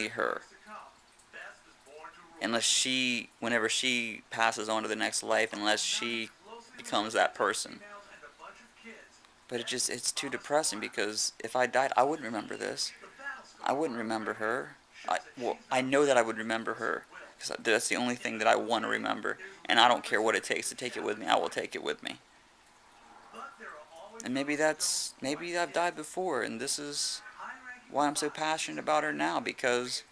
her, unless she, whenever she passes on to the next life, unless she becomes that person. But it's too depressing because if I died, I wouldn't remember this. I wouldn't remember her. I know that I would remember her because that's the only thing that I want to remember, and I don't care what it takes to take it with me. I will take it with me. And maybe I've died before, and this is why I'm so passionate about her now, because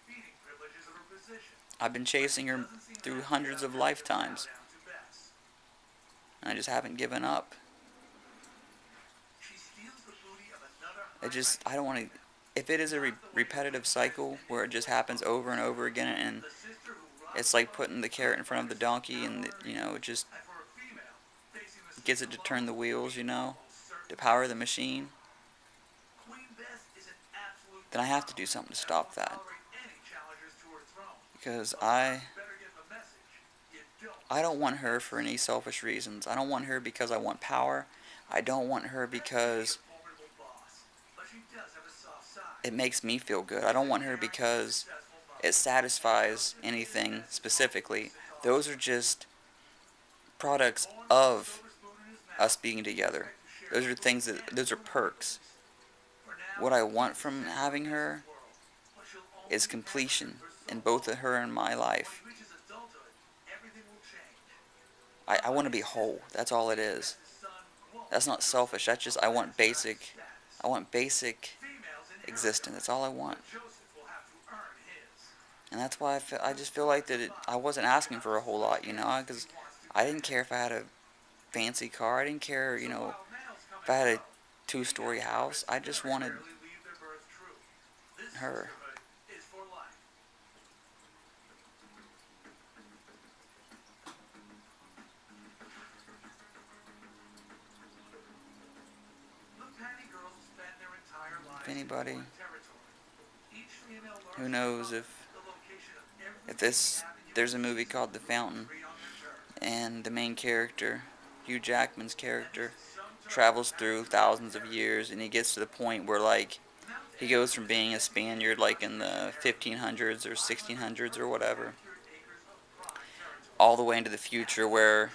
I've been chasing her through hundreds of lifetimes, and I just haven't given up. I don't want to. If it is a repetitive cycle where it just happens over and over again, and it's like putting the carrot in front of the donkey, and it just gets it to turn the wheels, to power the machine, then I have to do something to stop that. Because I don't want her for any selfish reasons. I don't want her because I want power. I don't want her because it makes me feel good. I don't want her because it satisfies anything specifically. Those are just products of us being together. Those are perks. What I want from having her is completion in both of her and my life. I want to be whole. That's all it is. That's not selfish. That's just I want basic existence. That's all I want. And that's why I just feel like I wasn't asking for a whole lot, because I didn't care if I had a fancy car. I didn't care, if I had a two-story house. I just wanted her. If anybody who knows if there's a movie called The Fountain, and the main character, Hugh Jackman's character, travels through thousands of years, and he gets to the point where, like, he goes from being a Spaniard, like, in the 1500s or 1600s or whatever, all the way into the future where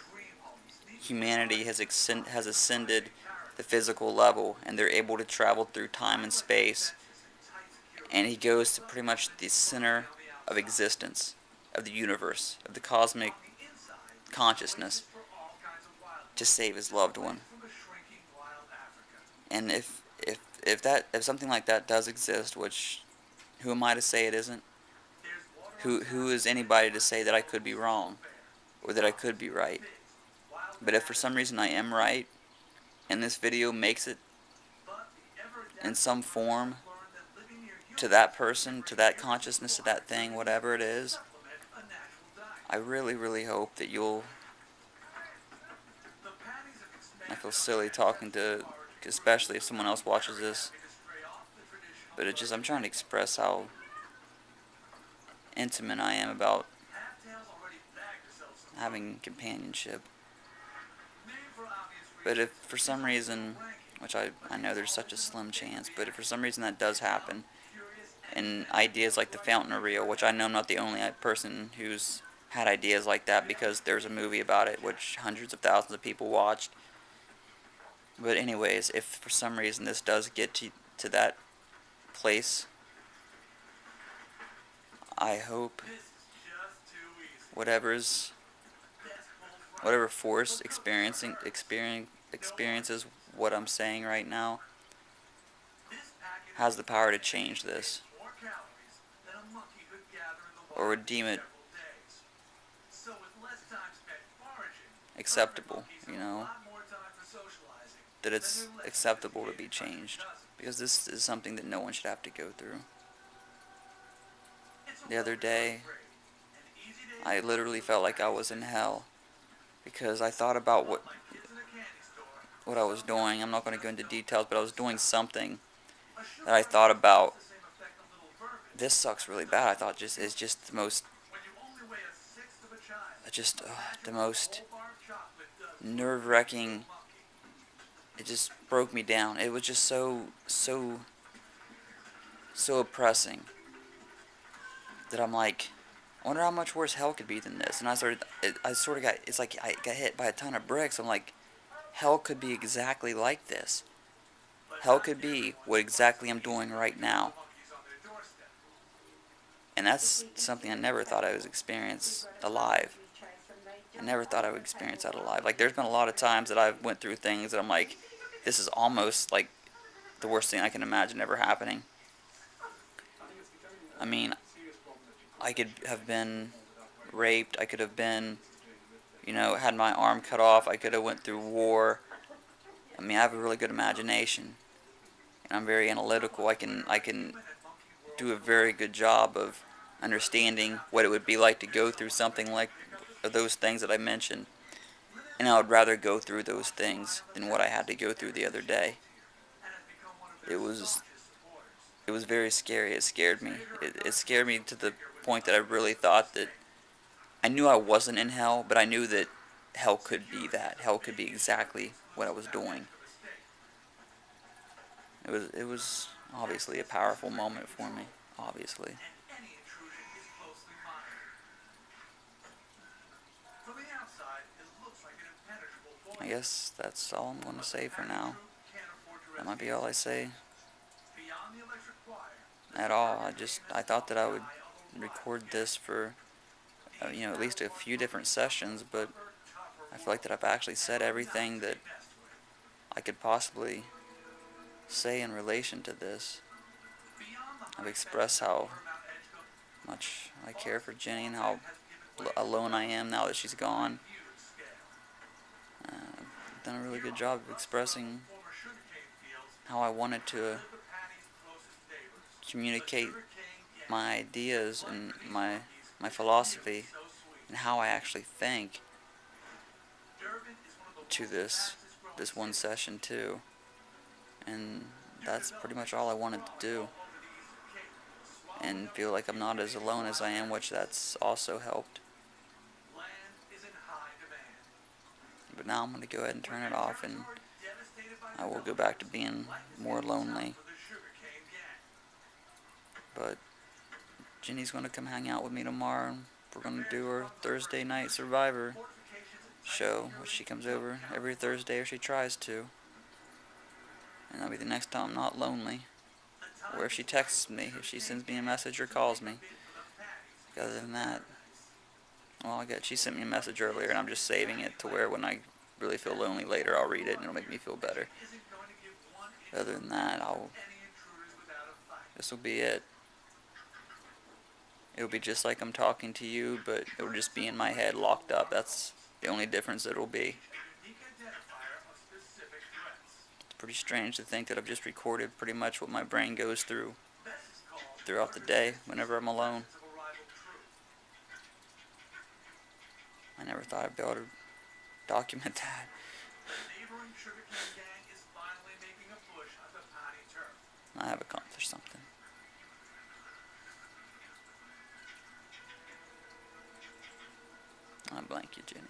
humanity has ascended the physical level, and they're able to travel through time and space, and he goes to pretty much the center of existence, of the universe, of the cosmic consciousness, to save his loved one. And if something like that does exist, which who am I to say it isn't? Who is anybody to say that I could be wrong or that I could be right? But if for some reason I am right, and this video makes it in some form to that person, to that consciousness, to that thing, whatever it is, I really, really hope that you'll. I feel silly talking to, especially if someone else watches this, but I'm trying to express how intimate I am about having companionship. But if for some reason, which I know there's such a slim chance, but if for some reason that does happen, and ideas like the fountain are real, which I know I'm not the only person who's had ideas like that, because there's a movie about it which hundreds of thousands of people watched. But anyways, if for some reason this does get to that place, I hope whatever's whatever force experiences what I'm saying right now has the power to change this or would deem it acceptable, that it's acceptable to be changed, because this is something that no one should have to go through. The other day, I literally felt like I was in hell because I thought about what I was doing. I'm not going to go into details, but I was doing something that I thought about. This sucks really bad. I thought it's just the most nerve-wracking. It just broke me down. It was just so oppressing. that I'm like, I wonder how much worse hell could be than this. And I sort of got, it's like I got hit by a ton of bricks. I'm like, hell could be exactly like this. Hell could be what exactly I'm doing right now. And that's something I never thought I would experience alive. I never thought I would experience that alive. Like, there's been a lot of times that I've went through things that I'm like, this is almost like the worst thing I can imagine ever happening. I mean, I could have been raped. I could have been, had my arm cut off. I could have went through war. I mean, I have a really good imagination, and I'm very analytical. I can do a very good job of understanding what it would be like to go through something like those things that I mentioned. And I would rather go through those things than what I had to go through the other day. It was it was very scary. It scared me. It scared me to the point that I really thought that I knew I wasn't in hell, but I knew that hell could be that. Hell could be exactly what I was doing. It was obviously a powerful moment for me. Obviously. I guess that's all I'm going to say for now. That might be all I say at all. I thought that I would record this for at least a few different sessions, but I feel like that I've actually said everything that I could possibly say in relation to this. I've expressed how much I care for Jenny and how alone I am now that she's gone. I've done a really good job of expressing how I wanted to communicate my ideas and my philosophy and how I actually think to this one session too. And that's pretty much all I wanted to do. And feel like I'm not as alone as I am, which that's also helped. But now I'm going to go ahead and turn it off, and I will go back to being more lonely. But Jenny's going to come hang out with me tomorrow. We're going to do our Thursday night Survivor show, which she comes over every Thursday, or she tries to. And that'll be the next time I'm not lonely. Or if she texts me, if she sends me a message or calls me. Other than that, well, she sent me a message earlier, and I'm just saving it to where when I really feel lonely later, I'll read it, and it'll make me feel better. Other than that, this will be it. It'll be just like I'm talking to you, but it'll just be in my head locked up. That's the only difference it'll be. It's pretty strange to think that I've just recorded pretty much what my brain goes through throughout the day whenever I'm alone. I never thought I'd be able to document that. I have accomplished something. I blank you, Jenny.